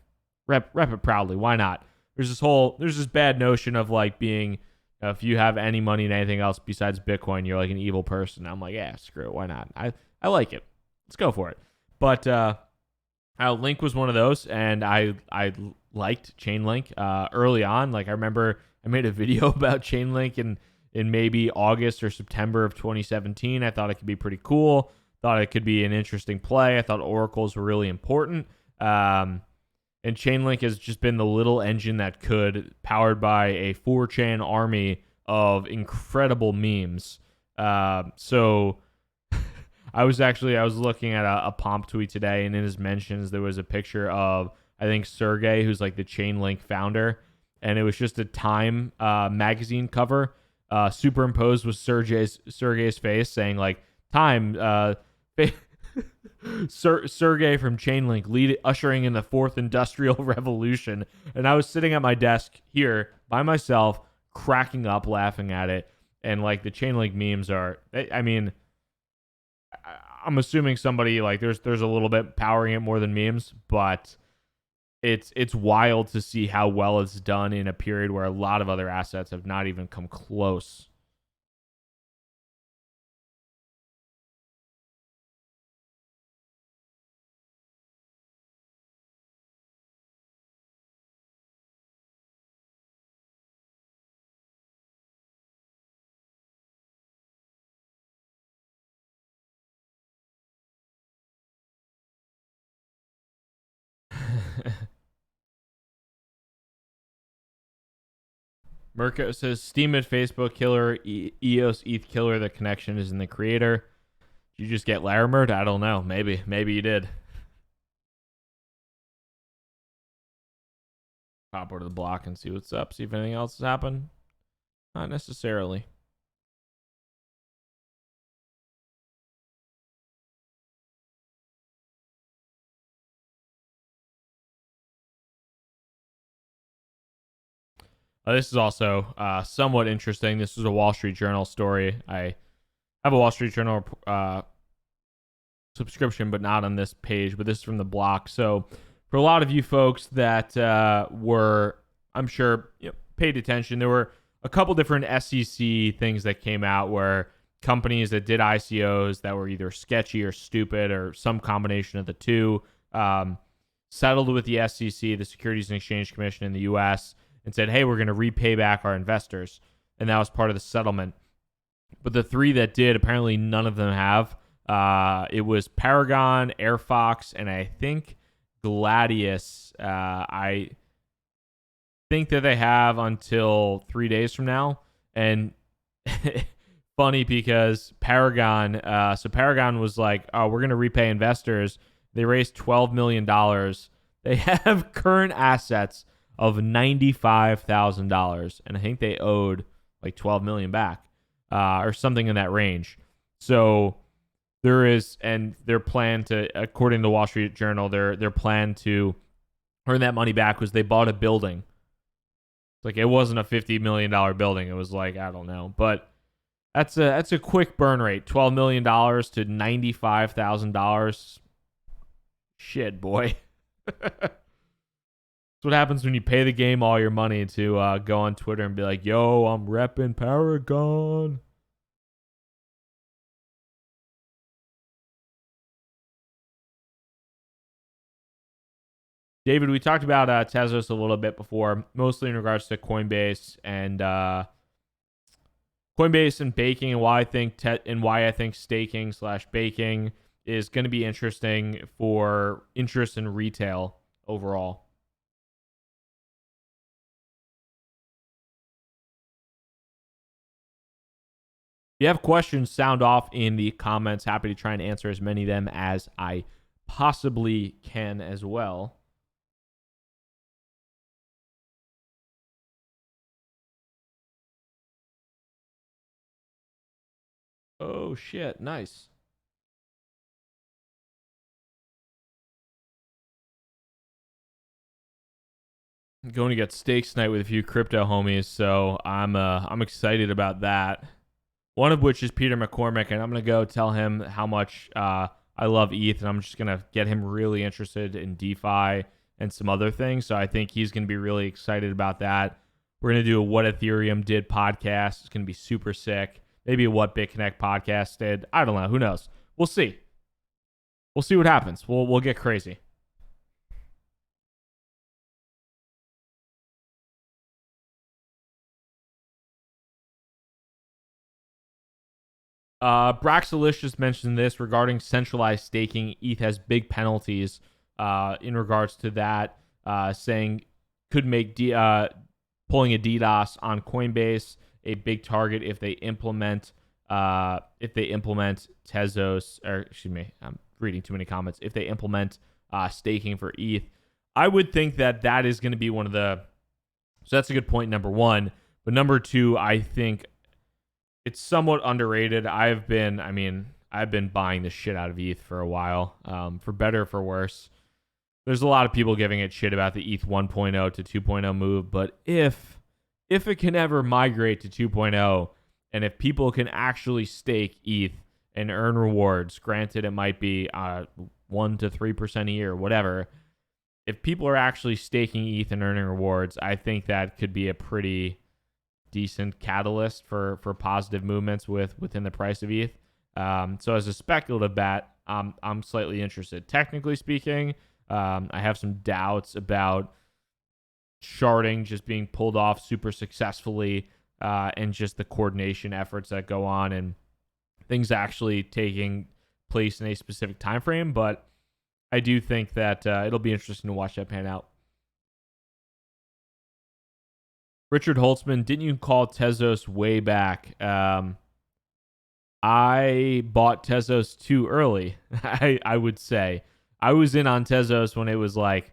Rep it proudly. Why not? There's this bad notion of like being, if you have any money in anything else besides Bitcoin, you're like an evil person. I'm like, yeah, screw it. Why not? I like it. Let's go for it. But Link was one of those, and I liked Chainlink early on. Like I remember I made a video about Chainlink in maybe August or September of 2017. I thought it could be pretty cool. Thought it could be an interesting play. I thought oracles were really important. And Chainlink has just been the little engine that could, powered by a 4chan army of incredible memes. So I was looking at a Pomp tweet today, and in his mentions there was a picture of, I think, Sergey, who's like the Chainlink founder, and it was just a Time magazine cover superimposed with Sergey's face, saying like, Time, Sergey from Chainlink ushering in the fourth industrial revolution. And I was sitting at my desk here by myself, cracking up, laughing at it. And like the Chainlink memes are, I mean, I'm assuming somebody like there's a little bit powering it more than memes, but it's wild to see how well it's done in a period where a lot of other assets have not even come close. Mirko says, Steam at Facebook killer, EOS ETH killer. The connection is in the creator. Did you just get Larimered? I don't know. Maybe you did. Pop over to the block and see what's up. See if anything else has happened. Not necessarily. This is also somewhat interesting. This is a Wall Street Journal story. I have a Wall Street Journal subscription, but not on this page. But this is from the block. So for a lot of you folks that were, I'm sure, paid attention, there were a couple different SEC things that came out where companies that did ICOs that were either sketchy or stupid or some combination of the two settled with the SEC, the Securities and Exchange Commission in the U.S., and said, hey, we're going to repay back our investors. And that was part of the settlement. But the three that did, apparently none of them have. It was Paragon, AirFox, and I think Gladius. I think that they have until 3 days from now. And funny because Paragon, so Paragon was like, oh, we're going to repay investors. They raised $12 million. They have current assets of $95,000, and I think they owed like $12 million back, or something in that range. So there is, and their plan to, according to the Wall Street Journal, their plan to earn that money back was they bought a building. Like it wasn't a $50 million building. It was like, I don't know, but that's a quick burn rate. $12 million to $95,000. Shit, boy. What happens when you pay the game all your money to go on Twitter and be like, yo, I'm repping Paragon. David, we talked about Tezos a little bit before, mostly in regards to Coinbase and baking, and why I think staking/baking is going to be interesting for interest in retail overall. If you have questions, sound off in the comments. Happy to try and answer as many of them as I possibly can as well. Oh, shit. Nice. I'm going to get steaks tonight with a few crypto homies, so I'm excited about that. One of which is Peter McCormick, and I'm gonna go tell him how much I love ETH, and I'm just gonna get him really interested in DeFi and some other things. So I think he's gonna be really excited about that. We're gonna do a What Ethereum Did podcast. It's gonna be super sick. Maybe a What BitConnect podcast did. I don't know. Who knows? We'll see. We'll see what happens. We'll get crazy. Braxilicious just mentioned this regarding centralized staking. ETH has big penalties in regards to that, saying could make pulling a DDoS on Coinbase a big target if they implement Tezos, or excuse me, I'm reading too many comments. If they implement staking for ETH, I would think that is going to be one of the. So that's a good point. Number one, but number two, I think it's somewhat underrated. I've been buying the shit out of ETH for a while, for better or for worse. There's a lot of people giving it shit about the ETH 1.0 to 2.0 move, but if it can ever migrate to 2.0, and if people can actually stake ETH and earn rewards, granted it might be 1 to 3% a year, whatever. If people are actually staking ETH and earning rewards, I think that could be a pretty decent catalyst for positive movements within the price of ETH. So as a speculative bet, I'm slightly interested. Technically speaking, I have some doubts about sharding just being pulled off super successfully, and just the coordination efforts that go on and things actually taking place in a specific time frame. But I do think that it'll be interesting to watch that pan out. Richard Holtzman, didn't you call Tezos way back? I bought Tezos too early, I would say. I was in on Tezos when it was like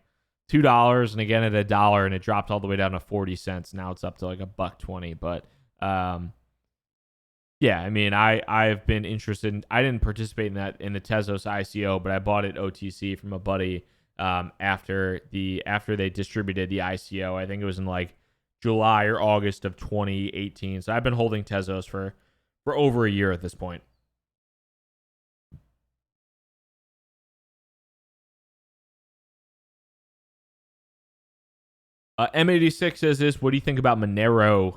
$2 and again at $1, and it dropped all the way down to 40 cents. Now it's up to like $1.20. But yeah, I mean, I've been interested in, I didn't participate in the Tezos ICO, but I bought it OTC from a buddy after they distributed the ICO. I think it was in like July or August of 2018. So I've been holding Tezos for over a year at this point. M86 says this. What do you think about Monero?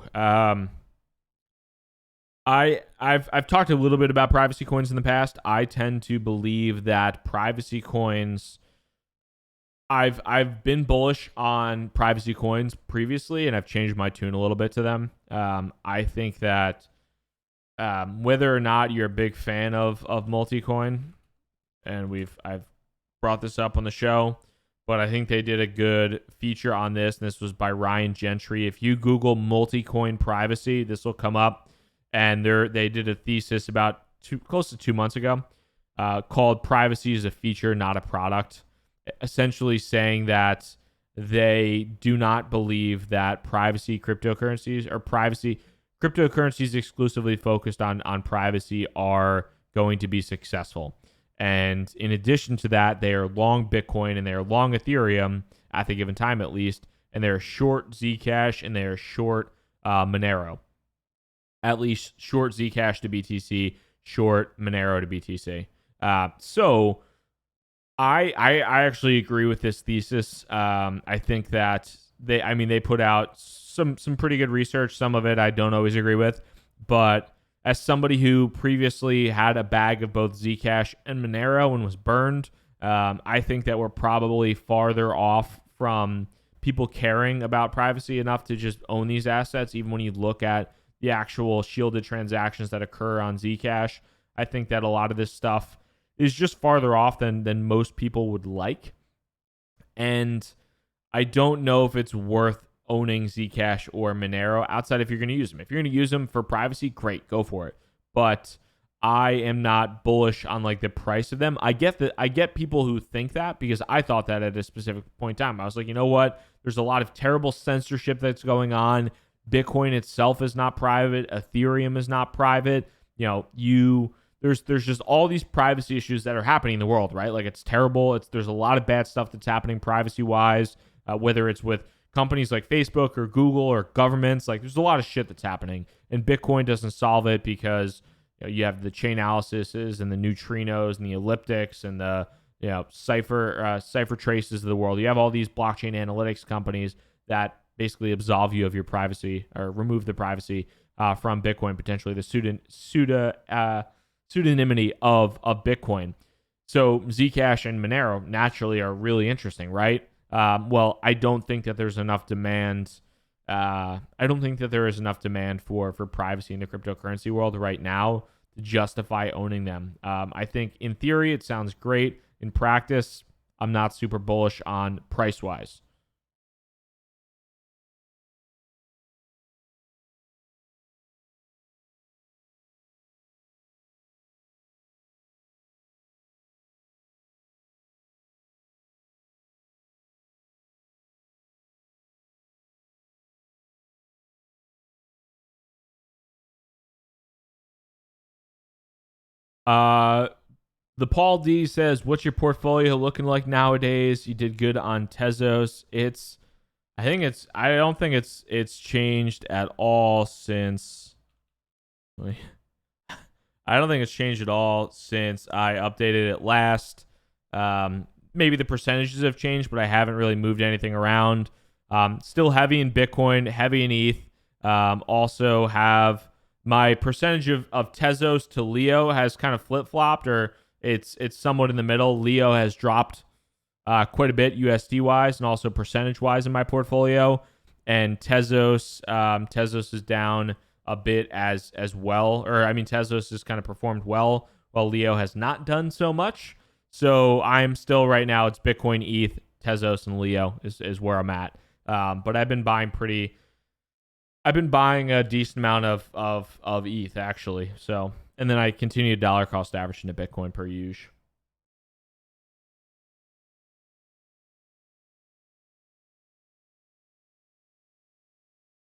I've talked a little bit about privacy coins in the past. I tend to believe that privacy coins. I've been bullish on privacy coins previously, and I've changed my tune a little bit to them. I think that whether or not you're a big fan of multi-coin, and I've brought this up on the show, but I think they did a good feature on this, and this was by Ryan Gentry. If you Google multi-coin privacy, this will come up, and they did a thesis about close to 2 months ago called "Privacy is a Feature, Not a Product," essentially saying that they do not believe that cryptocurrencies exclusively focused on privacy are going to be successful. And in addition to that, they are long Bitcoin and they are long Ethereum at the given time, at least, and they're short Zcash and they're short Monero. At least short Zcash to BTC, short Monero to BTC. So I actually agree with this thesis. I think that they put out some pretty good research. Some of it I don't always agree with, but as somebody who previously had a bag of both Zcash and Monero and was burned, I think that we're probably farther off from people caring about privacy enough to just own these assets. Even when you look at the actual shielded transactions that occur on Zcash, I think that a lot of this stuff is just farther off than most people would like. And I don't know if it's worth owning Zcash or Monero outside if you're going to use them. If you're going to use them for privacy, great, go for it. But I am not bullish on like the price of them. I get people who think that, because I thought that at a specific point in time. I was like, you know what? There's a lot of terrible censorship that's going on. Bitcoin itself is not private. Ethereum is not private. there's just all these privacy issues that are happening in the world, right? Like it's terrible. There's a lot of bad stuff that's happening privacy wise, whether it's with companies like Facebook or Google or governments. Like there's a lot of shit that's happening, and Bitcoin doesn't solve it because you have the chain analyses and the neutrinos and the elliptics and the cipher traces of the world. You have all these blockchain analytics companies that basically absolve you of your privacy or remove the privacy from Bitcoin, potentially the pseudonymity of Bitcoin. So Zcash and Monero naturally are really interesting, right? Well, I don't think that there's enough demand. I don't think that there is enough demand for privacy in the cryptocurrency world right now to justify owning them. I think in theory it sounds great. In practice, I'm not super bullish on price wise. Uh, the Paul D says, "What's your portfolio looking like nowadays? You did good on Tezos. I don't think it's changed at all since. I don't think it's changed at all since I updated it last. Maybe the percentages have changed, but I haven't really moved anything around. Still heavy in Bitcoin, heavy in ETH. Also have my percentage of Tezos to Leo has kind of flip flopped, or it's somewhat in the middle. Leo has dropped quite a bit USD wise and also percentage wise in my portfolio, and Tezos is down a bit as well. Or I mean, Tezos has kind of performed well while Leo has not done so much. So I'm still right now. It's Bitcoin, ETH, Tezos, and Leo is where I'm at. But I've been buying a decent amount of ETH actually. So and then I continue to dollar cost average into Bitcoin per usual.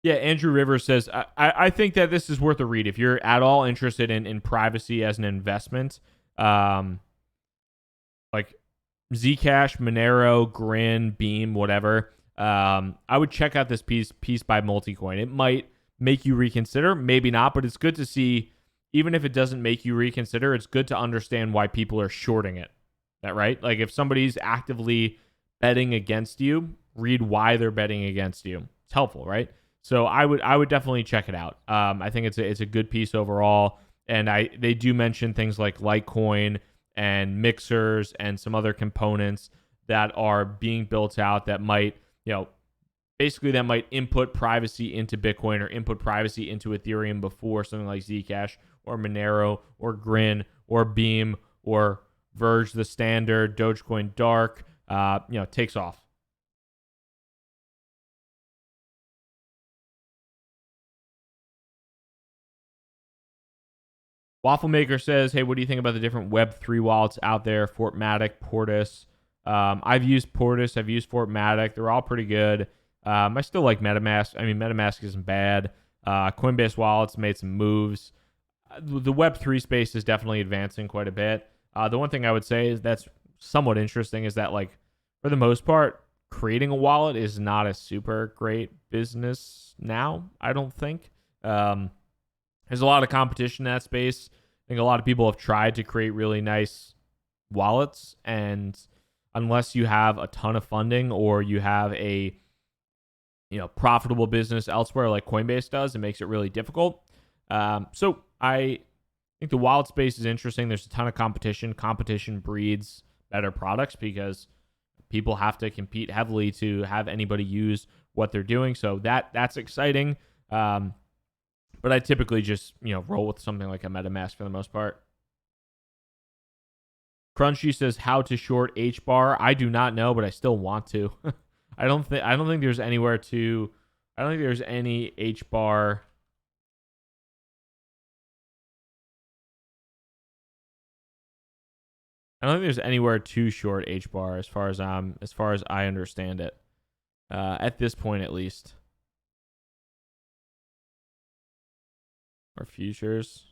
Yeah, Andrew Rivers says, I think that this is worth a read. If you're at all interested in privacy as an investment, um, like Zcash, Monero, Grin, Beam, whatever, I would check out this piece by Multicoin. It might make you reconsider, maybe not, but it's good to see, even if it doesn't make you reconsider, it's good to understand why people are shorting it. That right? Like if somebody's actively betting against you, read why they're betting against you. It's helpful, right? So I would definitely check it out. I think it's a good piece overall, and they do mention things like Litecoin and mixers and some other components that are being built out that might basically that might input privacy into Bitcoin or input privacy into Ethereum before something like Zcash or Monero or Grin or Beam or Verge the Standard, Dogecoin Dark, takes off. Waffle Maker says, "Hey, what do you think about the different Web3 wallets out there? Fortmatic, Portis. I've used Portis. I've used Fortmatic. They're all pretty good. I still like MetaMask. I mean, MetaMask isn't bad. Coinbase wallets made some moves. The Web3 space is definitely advancing quite a bit. The one thing I would say is that's somewhat interesting is that, like, for the most part, creating a wallet is not a super great business now, I don't think. There's a lot of competition in that space. I think a lot of people have tried to create really nice wallets, and unless you have a ton of funding or you have a profitable business elsewhere like Coinbase does, it makes it really difficult. So I think the wallet space is interesting. There's a ton of competition. Competition breeds better products because people have to compete heavily to have anybody use what they're doing. So that's exciting. But I typically just roll with something like a MetaMask for the most part. Crunchy says how to short H bar. I do not know, but I still want to. I don't think there's anywhere to. I don't think there's any H bar. I don't think there's anywhere to short H bar as far as I understand it. At this point, at least. Or futures.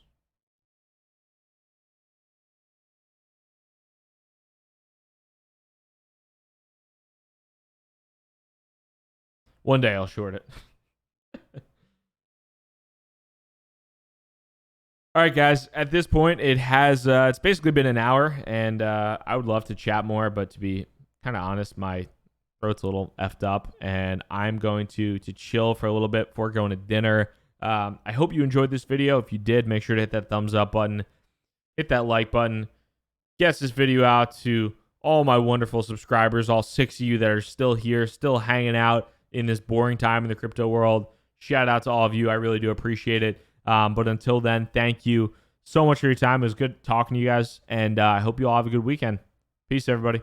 One day I'll short it. All right, guys. At this point, it's basically been an hour, and I would love to chat more, but to be kind of honest, my throat's a little effed up, and I'm going to chill for a little bit before going to dinner. I hope you enjoyed this video. If you did, make sure to hit that thumbs up button, hit that like button, get this video out to all my wonderful subscribers, all 6 of you that are still here, still hanging out in this boring time in the crypto world. Shout out to all of you. I really do appreciate it. But until then, thank you so much for your time. It was good talking to you guys, and I hope you all have a good weekend. Peace, everybody.